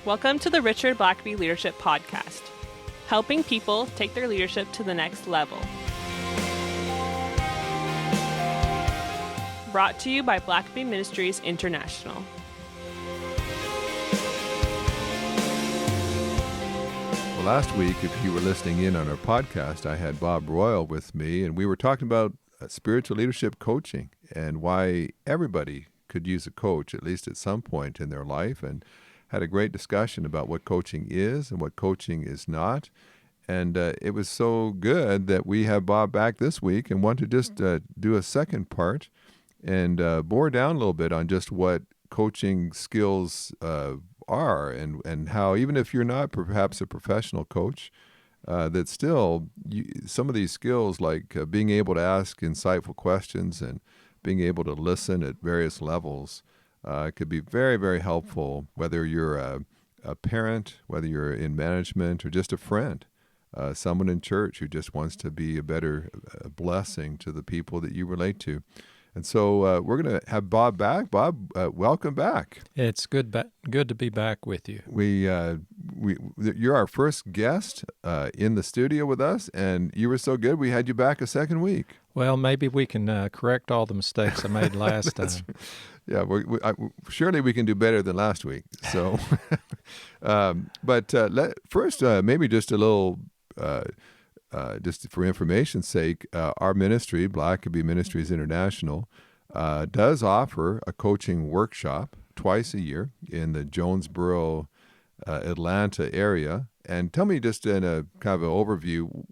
Welcome to the Richard Blackaby Leadership Podcast, helping people take their leadership to the next level. Brought to you by Blackaby Ministries International. Well, last week, if you were listening in on our podcast, I had Bob Royall with me, and we were talking about spiritual leadership coaching and why everybody could use a coach, at least at some point in their life, and had a great discussion about what coaching is and what coaching is not. And it was so good that we have Bob back this week and want to just do a second part and bore down a little bit on just what coaching skills are and how, even if you're not perhaps a professional coach, that still some of these skills like being able to ask insightful questions and being able to listen at various levels could be very, very helpful, whether you're a parent, whether you're in management, or just a friend, someone in church who just wants to be a better blessing to the people that you relate to. And so we're going to have Bob back. Bob, welcome back. It's good to be back with you. You're our first guest in the studio with us, and you were so good we had you back a second week. Well, maybe we can correct all the mistakes I made last time. Yeah, surely we can do better than last week. So, first, maybe just a little, just for information's sake, our ministry, Blackaby Ministries International, does offer a coaching workshop twice a year in the Jonesboro, Atlanta area. And tell me just in a kind of an overview,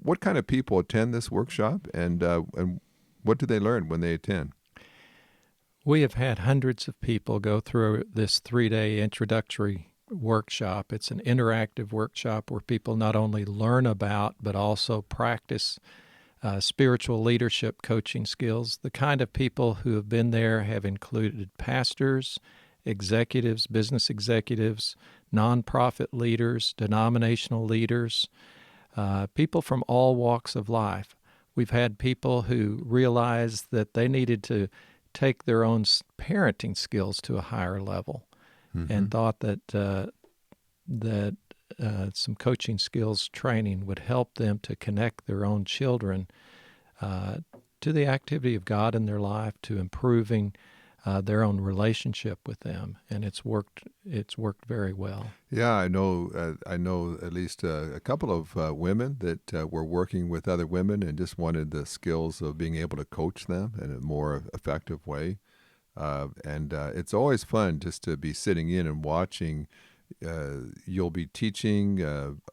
what kind of people attend this workshop and what do they learn when they attend? We have had hundreds of people go through this 3-day introductory workshop. It's an interactive workshop where people not only learn about but also practice spiritual leadership coaching skills. The kind of people who have been there have included pastors, executives, business executives, nonprofit leaders, denominational leaders, people from all walks of life. We've had people who realized that they needed to take their own parenting skills to a higher level, and thought that some coaching skills training would help them to connect their own children to the activity of God in their life, to improving their own relationship with them, and it's worked very well. Yeah, I know at least a couple of women that were working with other women and just wanted the skills of being able to coach them in a more effective way. And it's always fun just to be sitting in and watching. You'll be teaching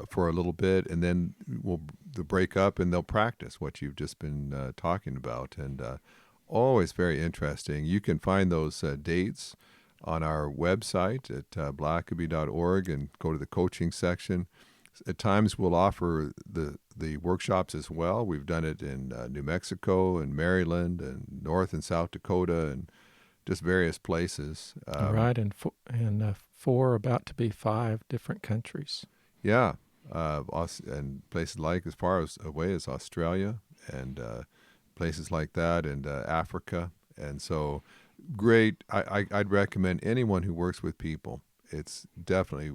for a little bit, and then we'll break up and they'll practice what you've just been talking about. And always very interesting. You can find those dates on our website at blackaby.org and go to the coaching section. At times we'll offer the workshops as well. We've done it in New Mexico and Maryland and North and South Dakota and just various places. Right, and 4, about to be 5 different countries. Yeah, and places like as far away as Australia and places like that, and Africa. And so great. I'd recommend anyone who works with people. It's definitely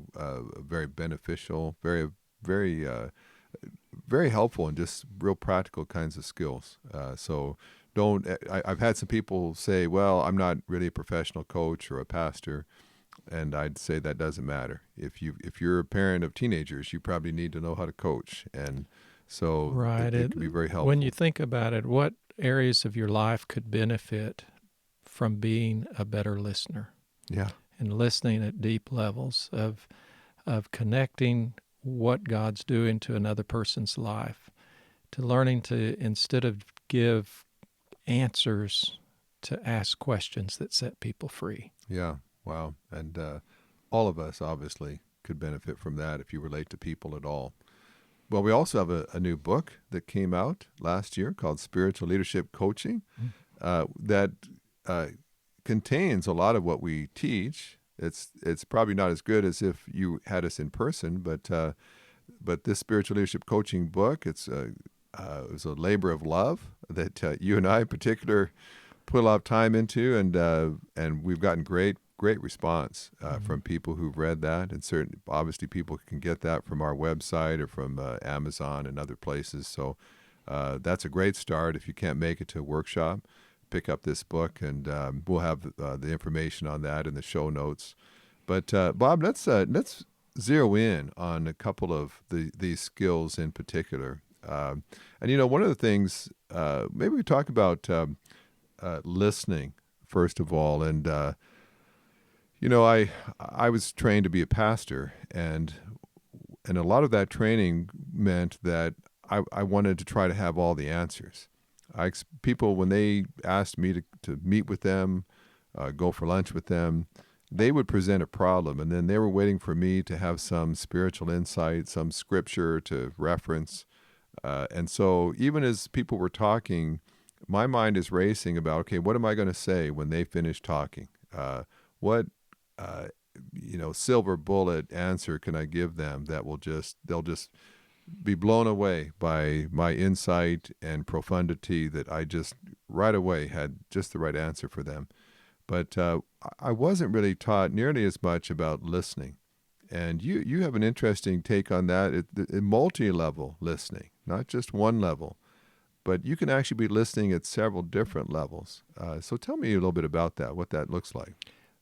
very beneficial, very, very, very helpful, and just real practical kinds of skills. So I've had some people say, well, I'm not really a professional coach or a pastor. And I'd say that doesn't matter. If you're a parent of teenagers, you probably need to know how to coach. And so right. it can be very helpful. When you think about it, what areas of your life could benefit from being a better listener? Yeah. And listening at deep levels of connecting what God's doing to another person's life, to learning to, instead of give answers, to ask questions that set people free. Yeah. Wow. And all of us obviously could benefit from that if you relate to people at all. Well, we also have a new book that came out last year called Spiritual Leadership Coaching that contains a lot of what we teach. It's probably not as good as if you had us in person, but this Spiritual Leadership Coaching book, it was a labor of love that you and I in particular put a lot of time into, and we've gotten great great response from people who've read that, and certainly, obviously, people can get that from our website or from Amazon and other places. So that's a great start. If you can't make it to a workshop, pick up this book, and we'll have the information on that in the show notes. But Bob, let's zero in on a couple of these skills in particular. And one of the things, maybe we talk about listening first of all. And I was trained to be a pastor, and a lot of that training meant that I wanted to try to have all the answers. People, when they asked me to meet with them, go for lunch with them, they would present a problem, and then they were waiting for me to have some spiritual insight, some scripture to reference. And so even as people were talking, my mind is racing about, okay, what am I going to say when they finish talking? What silver bullet answer can I give them that they'll just be blown away by my insight and profundity, that I just right away had just the right answer for them. But I wasn't really taught nearly as much about listening. And you have an interesting take on that, multi-level listening, not just one level, but you can actually be listening at several different levels. So tell me a little bit about that, what that looks like.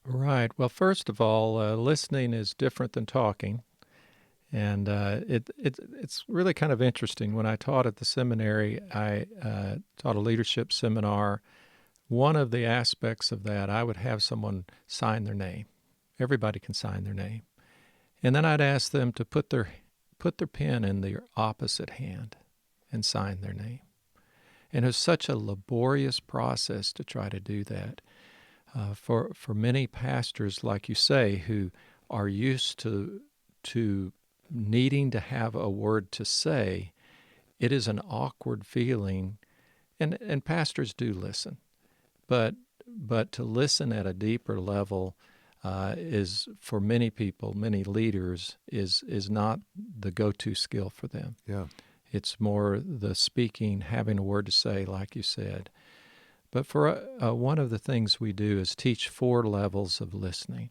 Right. Well, first of all, listening is different than talking. And it's really kind of interesting. When I taught at the seminary, I taught a leadership seminar. One of the aspects of that, I would have someone sign their name. Everybody can sign their name. And then I'd ask them to put their pen in their opposite hand and sign their name. And it was such a laborious process to try to do that. For many pastors, like you say, who are used to needing to have a word to say, it is an awkward feeling. And pastors do listen. But to listen at a deeper level is, for many people, many leaders, is not the go-to skill for them. Yeah. It's more the speaking, having a word to say, like you said. But for one of the things we do is teach 4 levels of listening.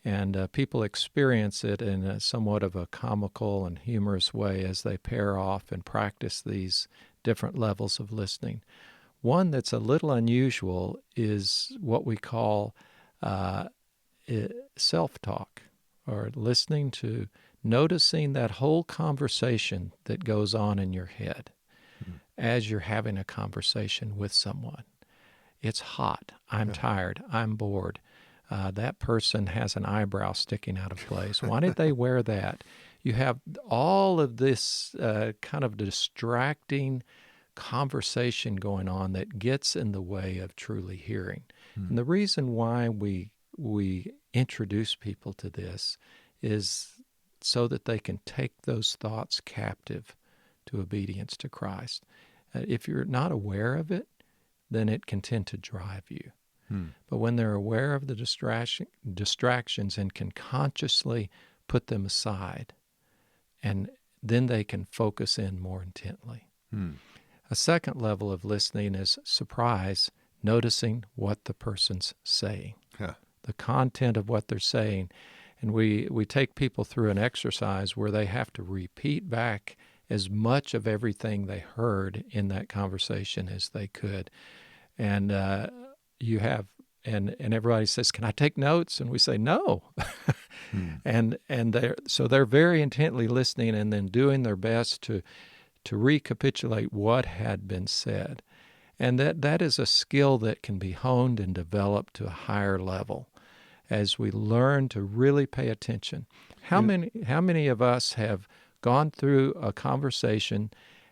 And people experience it in somewhat of a comical and humorous way as they pair off and practice these different levels of listening. One that's a little unusual is what we call self-talk, or listening to, noticing that whole conversation that goes on in your head as you're having a conversation with someone. It's hot. I'm tired. I'm bored. That person has an eyebrow sticking out of place. Why did they wear that? You have all of this kind of distracting conversation going on that gets in the way of truly hearing. And the reason why we introduce people to this is so that they can take those thoughts captive to obedience to Christ. If you're not aware of it, then it can tend to drive you. But when they're aware of the distractions and can consciously put them aside, and then they can focus in more intently. A second level of listening is surprise, noticing what the person's saying, the content of what they're saying. And we take people through an exercise where they have to repeat back as much of everything they heard in that conversation as they could. And and everybody says, "Can I take notes?" And we say, "No." And they're very intently listening and then doing their best to recapitulate what had been said. And that is a skill that can be honed and developed to a higher level as we learn to really pay attention. How many of us have gone through a conversation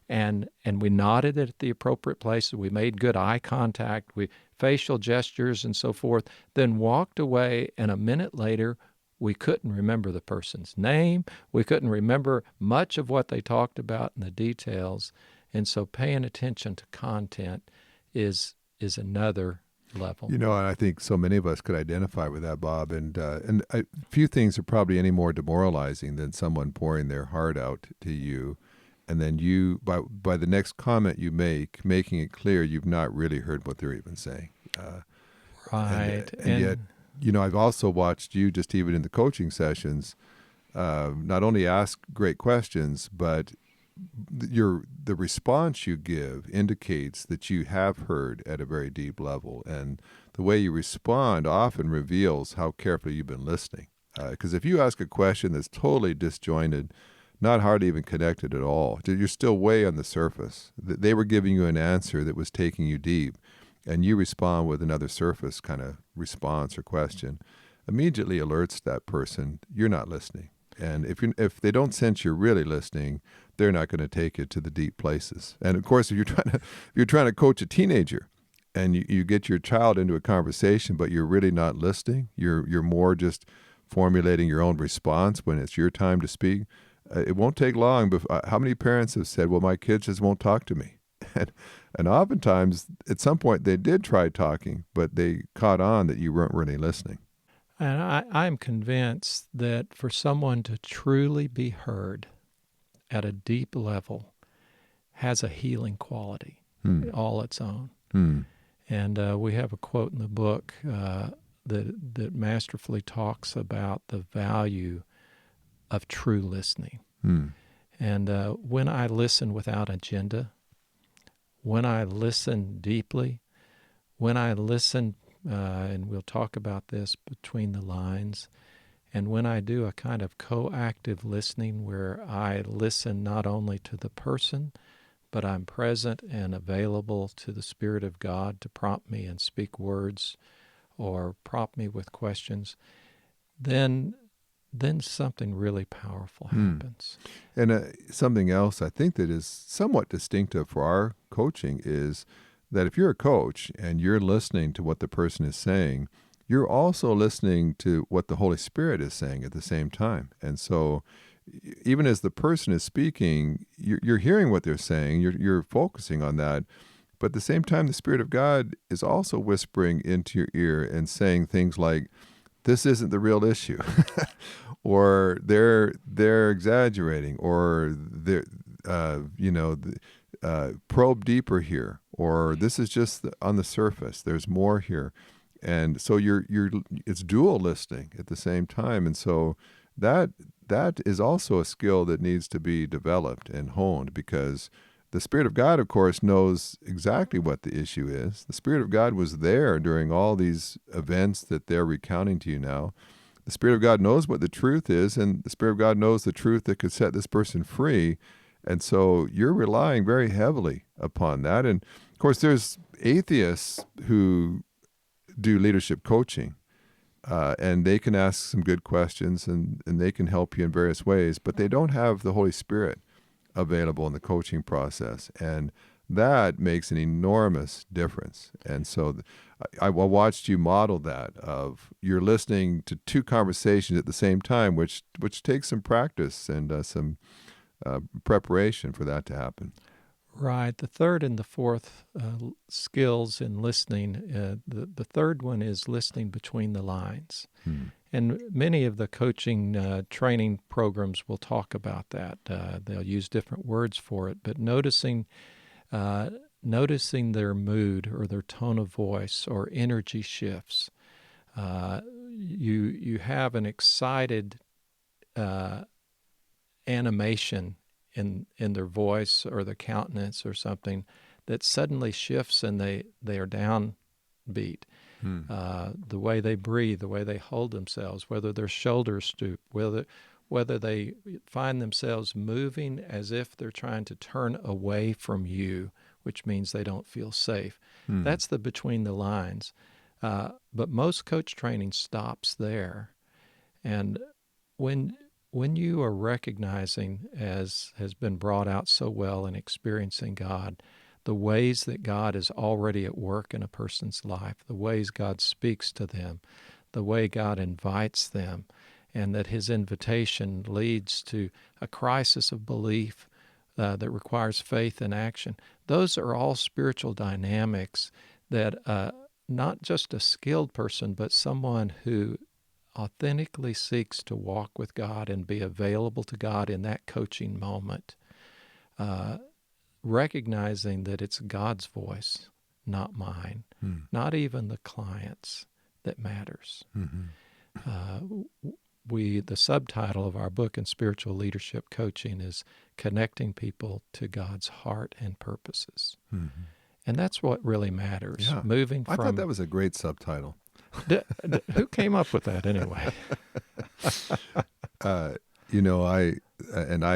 and we nodded at the appropriate places, we made good eye contact, we facial gestures and so forth, then walked away, and a minute later we couldn't remember the person's name, we couldn't remember much of what they talked about in the details. And so paying attention to content is another level. And I think so many of us could identify with that, Bob. And few things are probably any more demoralizing than someone pouring their heart out to you, and then you, by the next comment you making it clear you've not really heard what they're even saying. Right. And yet I've also watched you just even in the coaching sessions, not only ask great questions, but the response you give indicates that you have heard at a very deep level, and the way you respond often reveals how carefully you've been listening. Because if you ask a question that's totally disjointed, not hardly even connected at all, you're still way on the surface. They were giving you an answer that was taking you deep, and you respond with another surface kind of response or question, immediately alerts that person you're not listening. And if they don't sense you're really listening, they're not going to take you to the deep places. And of course, if you're trying to coach a teenager, and you get your child into a conversation, but you're really not listening, you're more just formulating your own response when it's your time to speak. It won't take long. How many parents have said, "Well, my kids just won't talk to me," and oftentimes at some point they did try talking, but they caught on that you weren't really listening. And I'm convinced that for someone to truly be heard at a deep level has a healing quality all its own. And we have a quote in the book that masterfully talks about the value of true listening. And when I listen without agenda, when I listen deeply, when I listen, and we'll talk about this, between the lines, and when I do a kind of coactive listening where I listen not only to the person, but I'm present and available to the Spirit of God to prompt me and speak words or prompt me with questions, then something really powerful happens. And something else I think that is somewhat distinctive for our coaching is that if you're a coach and you're listening to what the person is saying, you're also listening to what the Holy Spirit is saying at the same time. And so even as the person is speaking, you're hearing what they're saying, you're focusing on that. But at the same time, the Spirit of God is also whispering into your ear and saying things like, "This isn't the real issue," or they're exaggerating, or they're probe deeper here, or this is just on the surface. There's more here, and so it's dual listening at the same time, and so that is also a skill that needs to be developed and honed, because the Spirit of God, of course, knows exactly what the issue is. The Spirit of God was there during all these events that they're recounting to you now. The Spirit of God knows what the truth is, and the Spirit of God knows the truth that could set this person free. And so you're relying very heavily upon that. And of course, there's atheists who do leadership coaching, and they can ask some good questions, and they can help you in various ways, but they don't have the Holy Spirit available in the coaching process, and that makes an enormous difference. And so I watched you model that, of you're listening to two conversations at the same time, which takes some practice and some preparation for that to happen. Right. The third and the fourth skills in listening, the third one is listening between the lines. And many of the coaching training programs will talk about that. They'll use different words for it, but noticing their mood or their tone of voice or energy shifts. You have an excited animation in their voice or their countenance or something that suddenly shifts, and they are downbeat. The way they breathe, the way they hold themselves, whether their shoulders stoop, whether they find themselves moving as if they're trying to turn away from you, which means they don't feel safe. That's the between the lines. But most coach training stops there. And when you are recognizing, as has been brought out so well in experiencing God, the ways that God is already at work in a person's life, the ways God speaks to them, the way God invites them, and that his invitation leads to a crisis of belief that requires faith and action. Those are all spiritual dynamics that not just a skilled person, but someone who authentically seeks to walk with God and be available to God in that coaching moment, recognizing that it's God's voice, not mine, not even the client's, that matters. Mm-hmm. The subtitle of our book in spiritual leadership coaching is Connecting People to God's Heart and Purposes. Mm-hmm. And that's what really matters. Yeah. Moving I from... thought that was a great subtitle. Who came up with that anyway? I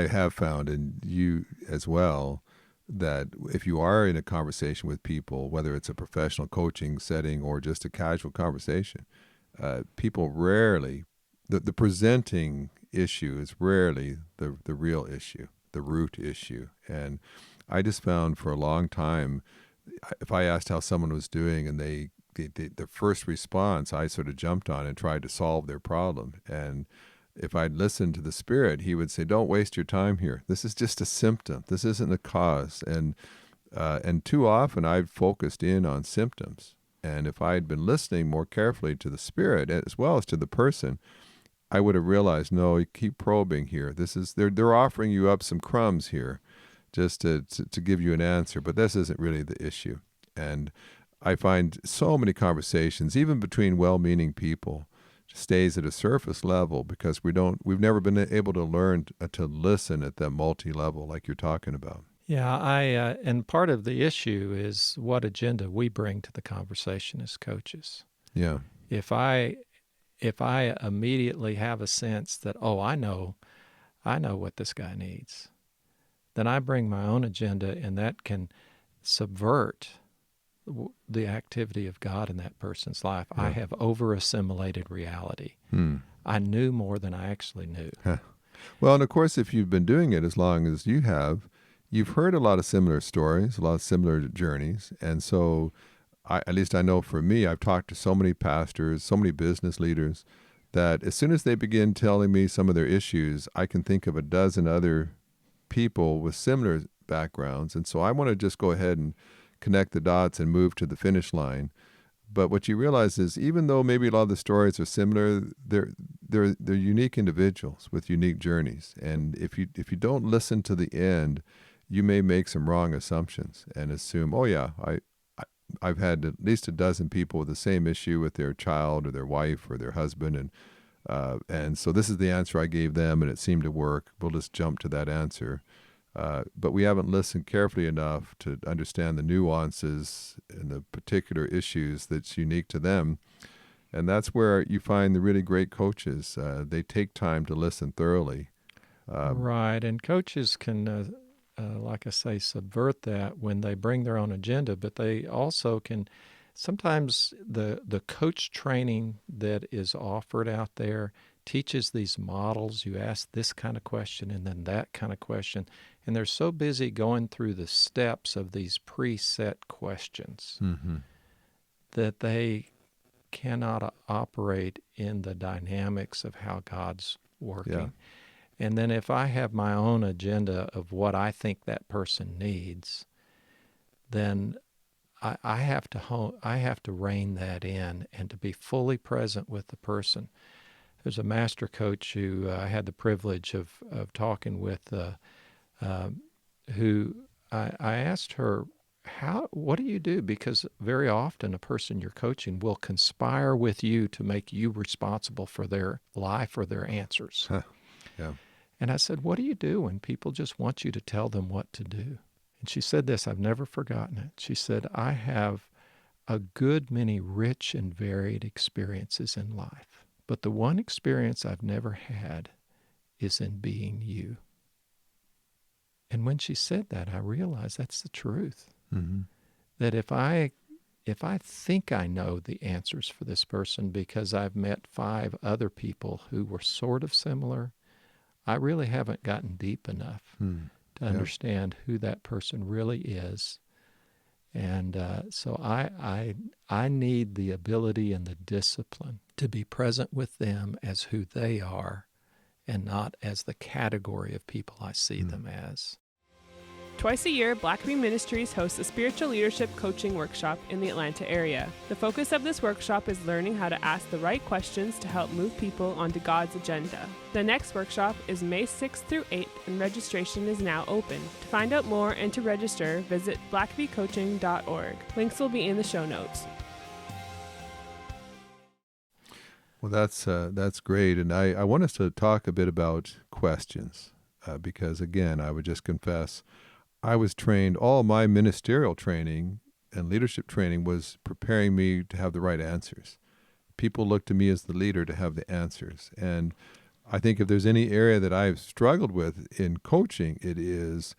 have found, and you as well, that if you are in a conversation with people, whether it's a professional coaching setting or just a casual conversation, people rarely, the presenting issue is rarely the real issue, the root issue. And I just found for a long time, if I asked how someone was doing and the first response, I sort of jumped on and tried to solve their problem. And if I'd listened to the Spirit, he would say, don't waste your time here. This is just a symptom. This isn't a cause. And too often I've focused in on symptoms. And if I had been listening more carefully to the Spirit as well as to the person, I would have realized, no, you keep probing here. They're offering you up some crumbs here just to give you an answer, but this isn't really the issue. And I find so many conversations, even between well-meaning people, stays at a surface level because we've never been able to learn to listen at that multi-level like you're talking about. Yeah, and part of the issue is what agenda we bring to the conversation as coaches. Yeah. If I immediately have a sense that, I know what this guy needs, then I bring my own agenda, and that can subvert the activity of God in that person's life. Yeah. I have over-assimilated reality. I knew more than I actually knew. Well, and of course, if you've been doing it as long as you have, you've heard a lot of similar stories, a lot of similar journeys. And so, at least I know for me, I've talked to so many pastors, so many business leaders, that as soon as they begin telling me some of their issues, I can think of a dozen other people with similar backgrounds. And so I want to just go ahead and connect the dots and move to the finish line. But what you realize is, even though maybe a lot of the stories are similar, they're unique individuals with unique journeys. And if you don't listen to the end, you may make some wrong assumptions and assume, I've had at least a dozen people with the same issue with their child or their wife or their husband, and so this is the answer I gave them, and it seemed to work. We'll just jump to that answer. But we haven't listened carefully enough to understand the nuances and the particular issues that's unique to them. And that's where you find the really great coaches. They take time to listen thoroughly. Right, and coaches can, like I say, subvert that when they bring their own agenda, but they also can, sometimes the coach training that is offered out there teaches these models. You ask this kind of question and then that kind of question, and they're so busy going through the steps of these preset questions that they cannot operate in the dynamics of how God's working. Yeah. And then if I have my own agenda of what I think that person needs, then I have to rein that in and to be fully present with the person. There's a master coach who I had the privilege of talking with, who I asked her, what do you do? Because very often a person you're coaching will conspire with you to make you responsible for their life or their answers. Yeah. And I said, what do you do when people just want you to tell them what to do? And she said this, I've never forgotten it. She said, I have a good many rich and varied experiences in life, but the one experience I've never had is in being you. And when she said that, I realized that's the truth. Mm-hmm. That if I think I know the answers for this person because I've met 5 other people who were sort of similar, I really haven't gotten deep enough to understand who that person really is. And so I need the ability and the discipline to be present with them as who they are and not as the category of people I see them as. Twice a year, Blackaby Ministries hosts a spiritual leadership coaching workshop in the Atlanta area. The focus of this workshop is learning how to ask the right questions to help move people onto God's agenda. The next workshop is May 6th through 8th, and registration is now open. To find out more and to register, visit blackabycoaching.org. Links will be in the show notes. Well, that's great, and I want us to talk a bit about questions because, again, I would just confess I was trained. All my ministerial training and leadership training was preparing me to have the right answers. People look to me as the leader to have the answers, and I think if there's any area that I've struggled with in coaching, it is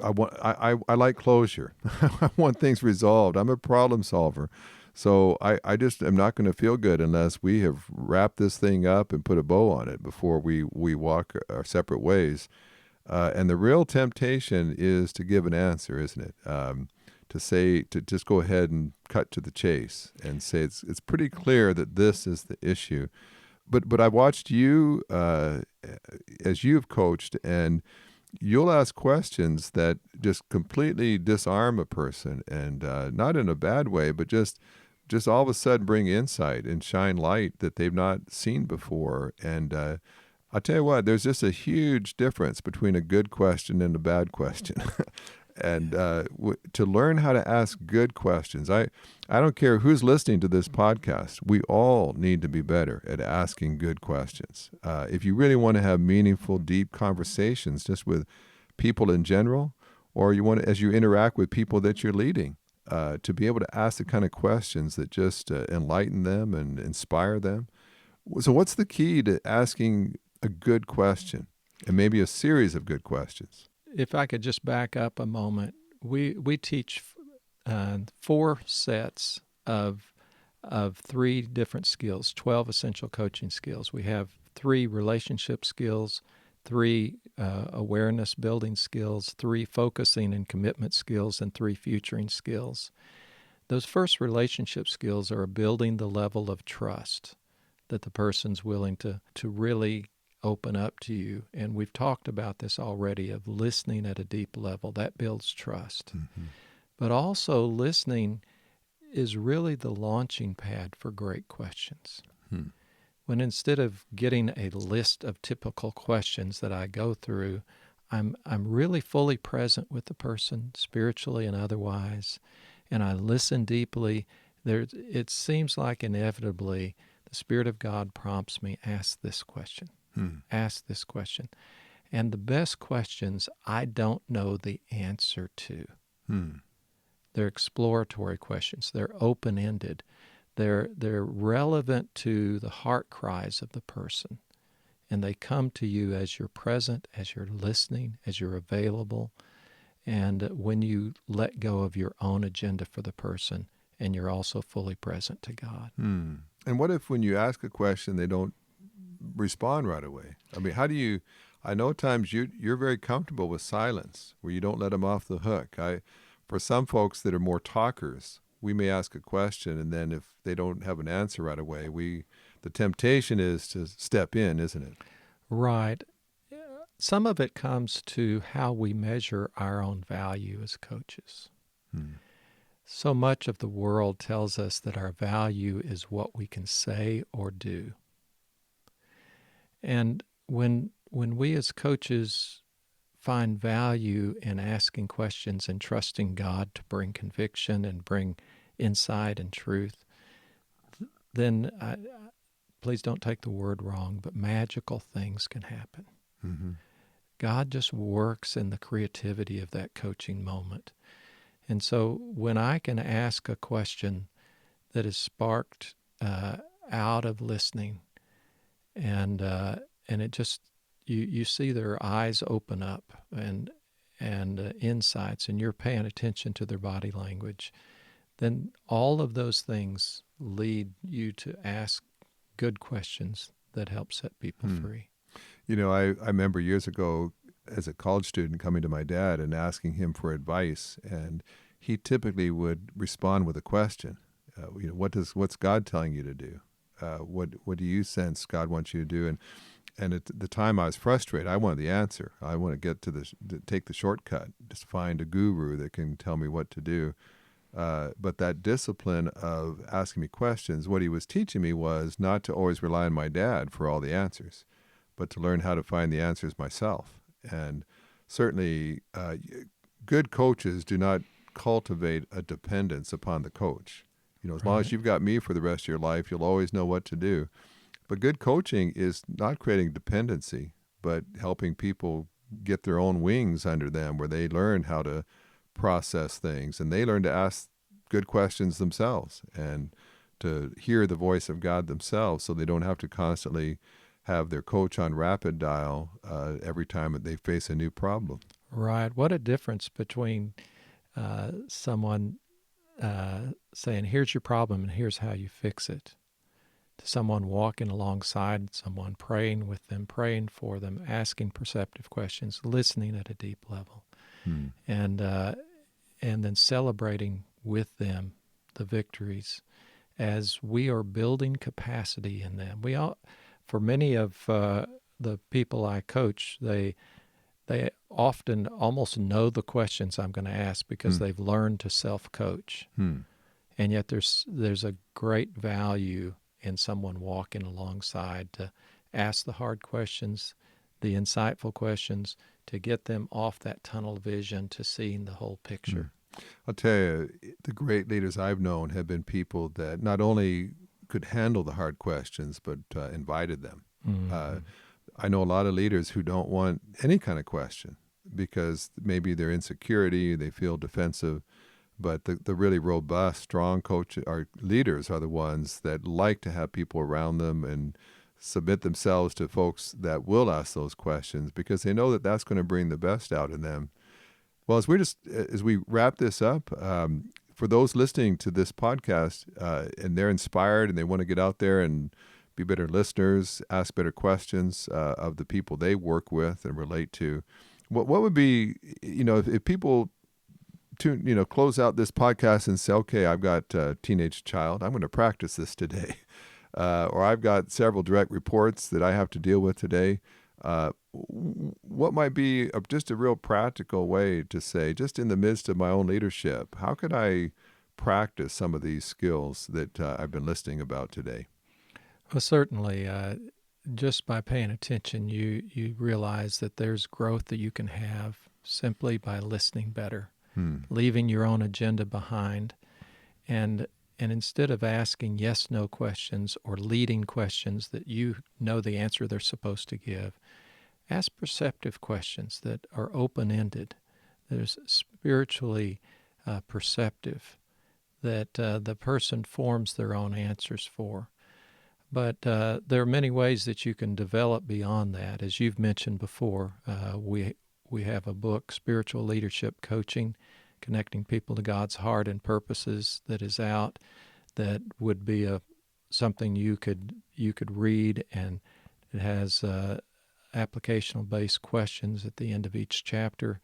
I like closure. I want things resolved. I'm a problem solver. So I just am not going to feel good unless we have wrapped this thing up and put a bow on it before we walk our separate ways. And the real temptation is to give an answer, isn't it? To just go ahead and cut to the chase and say it's pretty clear that this is the issue. But I've watched you as you've coached, and you'll ask questions that just completely disarm a person, and not in a bad way, but just all of a sudden bring insight and shine light that they've not seen before. And I'll tell you what, there's just a huge difference between a good question and a bad question. And to learn how to ask good questions, I don't care who's listening to this podcast. We all need to be better at asking good questions. If you really want to have meaningful, deep conversations just with people in general, or you want to, as you interact with people that you're leading, to be able to ask the kind of questions that just enlighten them and inspire them. So what's the key to asking a good question, and maybe a series of good questions? If I could just back up a moment, we teach 4 sets of 3 different skills, 12 essential coaching skills. We have 3 relationship skills, 3 awareness building skills, 3 focusing and commitment skills, and 3 futuring skills. Those first relationship skills are building the level of trust that the person's willing to really open up to you. And we've talked about this already, of listening at a deep level. That builds trust. Mm-hmm. But also listening is really the launching pad for great questions. When instead of getting a list of typical questions that I go through, I'm really fully present with the person, spiritually and otherwise, and I listen deeply. It seems like inevitably the Spirit of God prompts me, ask this question. Ask this question. And the best questions I don't know the answer to. They're exploratory questions. They're open-ended. They're relevant to the heart cries of the person. And they come to you as you're present, as you're listening, as you're available, and when you let go of your own agenda for the person, and you're also fully present to God. And what if when you ask a question, they don't respond right away? I mean, how do you, I know times you're very comfortable with silence, where you don't let them off the hook. For some folks that are more talkers, we may ask a question, and then if they don't have an answer right away, the temptation is to step in, isn't it? Right. Some of it comes to how we measure our own value as coaches. So much of the world tells us that our value is what we can say or do. And when we as coaches find value in asking questions and trusting God to bring conviction and bring insight and truth, then please don't take the word wrong, but magical things can happen. Mm-hmm. God just works in the creativity of that coaching moment. And so when I can ask a question that is sparked out of listening, and it just, you see their eyes open up and insights, and you're paying attention to their body language, then all of those things lead you to ask good questions that help set people free. You know, I remember years ago as a college student coming to my dad and asking him for advice, and he typically would respond with a question. What's God telling you to do? What do you sense God wants you to do? And at the time I was frustrated. I wanted the answer. I want to get to take the shortcut, just find a guru that can tell me what to do. But that discipline of asking me questions, what he was teaching me was not to always rely on my dad for all the answers, but to learn how to find the answers myself. And certainly good coaches do not cultivate a dependence upon the coach. As long as you've got me for the rest of your life, you'll always know what to do. But good coaching is not creating dependency, but helping people get their own wings under them, where they learn how to process things and they learn to ask good questions themselves and to hear the voice of God themselves, so they don't have to constantly have their coach on rapid dial every time that they face a new problem. Right. What a difference between someone saying, here's your problem and here's how you fix it, to someone walking alongside someone, praying with them, praying for them, asking perceptive questions, listening at a deep level, and then celebrating with them the victories as we are building capacity in them. For many of the people I coach, they often almost know the questions I'm going to ask because they've learned to self-coach. And yet there's a great value in someone walking alongside to ask the hard questions, the insightful questions, to get them off that tunnel vision to seeing the whole picture. I'll tell you, the great leaders I've known have been people that not only could handle the hard questions, but invited them. I know a lot of leaders who don't want any kind of question because maybe their insecurity, they feel defensive. But the really robust, strong leaders are the ones that like to have people around them and submit themselves to folks that will ask those questions because they know that that's going to bring the best out in them. Well, as we wrap this up, for those listening to this podcast and they're inspired and they want to get out there and be better listeners, ask better questions of the people they work with and relate to, what would be, if people close out this podcast and say, okay, I've got a teenage child, I'm going to practice this today. Or I've got several direct reports that I have to deal with today. What might be just a real practical way to say, just in the midst of my own leadership, how could I practice some of these skills that I've been listening about today? Well, certainly, just by paying attention, you realize that there's growth that you can have simply by listening better, leaving your own agenda behind, and instead of asking yes/no questions or leading questions that you know the answer they're supposed to give, ask perceptive questions that are open-ended, that are spiritually perceptive, that the person forms their own answers for. But there are many ways that you can develop beyond that. As you've mentioned before, we have a book, Spiritual Leadership Coaching, Connecting People to God's Heart and Purposes, that is out, that would be something you could read, and it has applicational-based questions at the end of each chapter.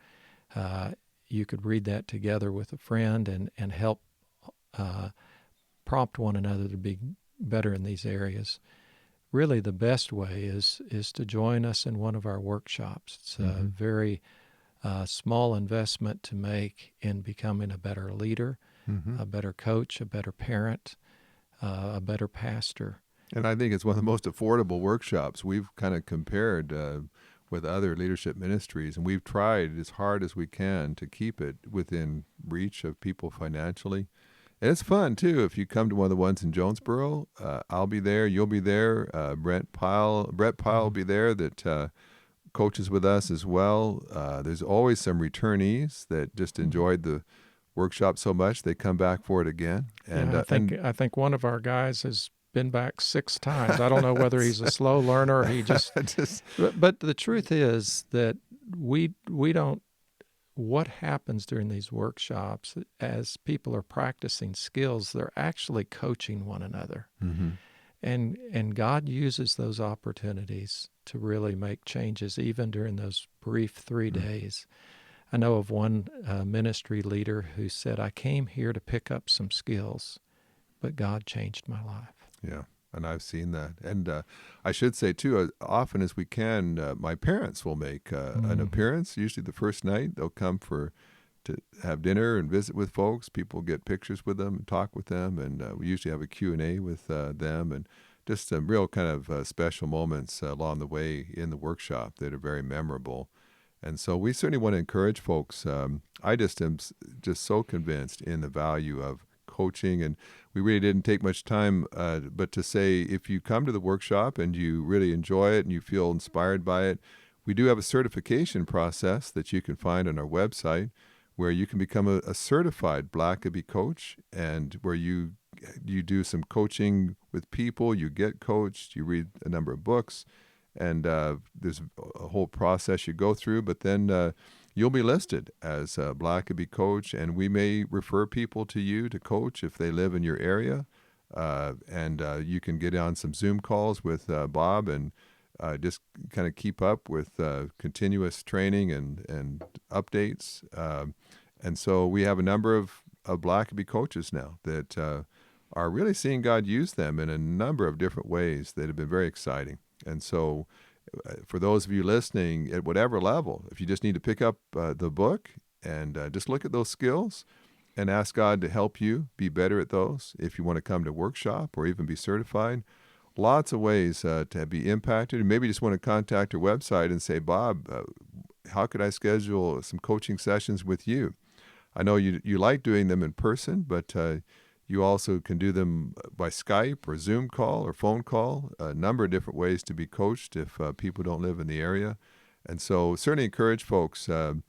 You could read that together with a friend and help prompt one another to be better in these areas. Really, the best way is to join us in one of our workshops. It's a very small investment to make in becoming a better leader, a better coach, a better parent, a better pastor. And I think it's one of the most affordable workshops. We've kind of compared with other leadership ministries, and we've tried as hard as we can to keep it within reach of people financially. And it's fun, too. If you come to one of the ones in Jonesboro, I'll be there, you'll be there, Brett Pyle will be there that coaches with us as well. There's always some returnees that just enjoyed the workshop so much they come back for it again. And I think one of our guys has been back 6 times. I don't know whether he's a slow learner or he just but the truth is that we don't. What happens during these workshops, as people are practicing skills, they're actually coaching one another. And God uses those opportunities to really make changes, even during those brief 3 days. I know of one ministry leader who said, I came here to pick up some skills, but God changed my life. Yeah, and I've seen that. And I should say, too, often as we can, my parents will make an appearance. Usually the first night, they'll come to have dinner and visit with folks. People get pictures with them and talk with them, and we usually have a Q&A with them, and just some real kind of special moments along the way in the workshop that are very memorable. And so we certainly want to encourage folks. I just am just so convinced in the value of coaching. And we really didn't take much time, but to say if you come to the workshop and you really enjoy it and you feel inspired by it, we do have a certification process that you can find on our website where you can become a certified Blackaby coach, and where you do some coaching with people, you get coached, you read a number of books, and there's a whole process you go through, but then you'll be listed as a Blackaby coach, and we may refer people to you to coach if they live in your area, and you can get on some Zoom calls with Bob and just kind of keep up with continuous training and updates. And so we have a number of Blackaby coaches now that are really seeing God use them in a number of different ways that have been very exciting. And so for those of you listening at whatever level, if you just need to pick up the book and just look at those skills and ask God to help you be better at those, if you want to come to workshop or even be certified, lots of ways to be impacted. And maybe just want to contact our website and say, Bob, how could I schedule some coaching sessions with you? I know you like doing them in person, but you also can do them by Skype or Zoom call or phone call, a number of different ways to be coached if people don't live in the area. And so certainly encourage folks, and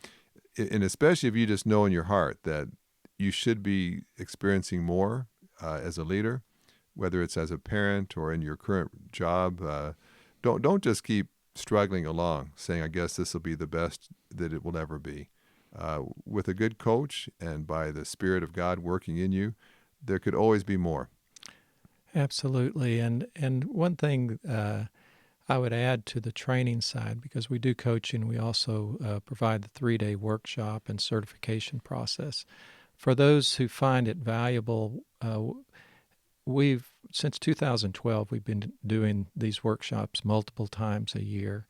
especially if you just know in your heart that you should be experiencing more as a leader, whether it's as a parent or in your current job. Don't just keep struggling along saying, I guess this will be the best that it will ever be. With a good coach and by the Spirit of God working in you, there could always be more. Absolutely. And one thing I would add to the training side, because we do coaching, we also provide the 3-day workshop and certification process. For those who find it valuable, since 2012, we've been doing these workshops multiple times a year.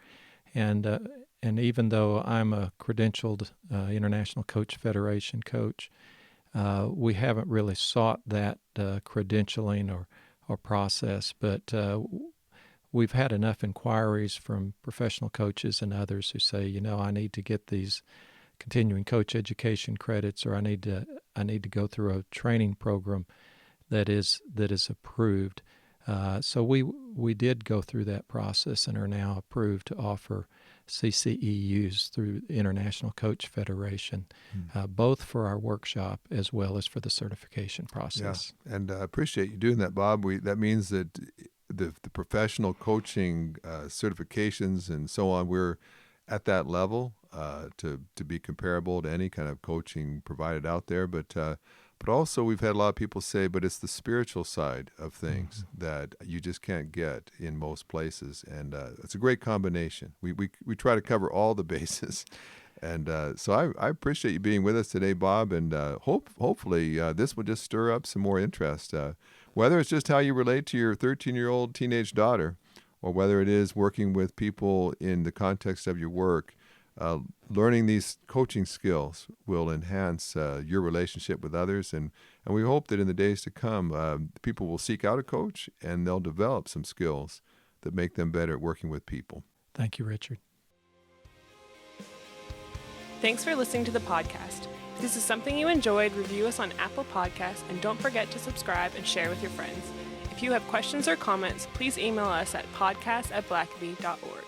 And even though I'm a credentialed International Coach Federation coach, we haven't really sought that credentialing or process, but we've had enough inquiries from professional coaches and others who say, I need to get these continuing coach education credits, or I need to go through a training program that is approved. So we did go through that process and are now approved to offer CCEUs through the International Coach Federation, both for our workshop as well as for the certification process. Yeah, and I appreciate you doing that, Bob. That means that the professional coaching certifications and so on, we're at that level to be comparable to any kind of coaching provided out there. But also we've had a lot of people say, but it's the spiritual side of things that you just can't get in most places. And it's a great combination. We try to cover all the bases. And so I appreciate you being with us today, Bob. And hopefully this will just stir up some more interest, whether it's just how you relate to your 13-year-old teenage daughter, or whether it is working with people in the context of your work. Learning these coaching skills will enhance your relationship with others, and we hope that in the days to come, people will seek out a coach and they'll develop some skills that make them better at working with people. Thank you, Richard. Thanks for listening to the podcast. If this is something you enjoyed, review us on Apple Podcasts, and don't forget to subscribe and share with your friends. If you have questions or comments, please email us at podcast@blackaby.org.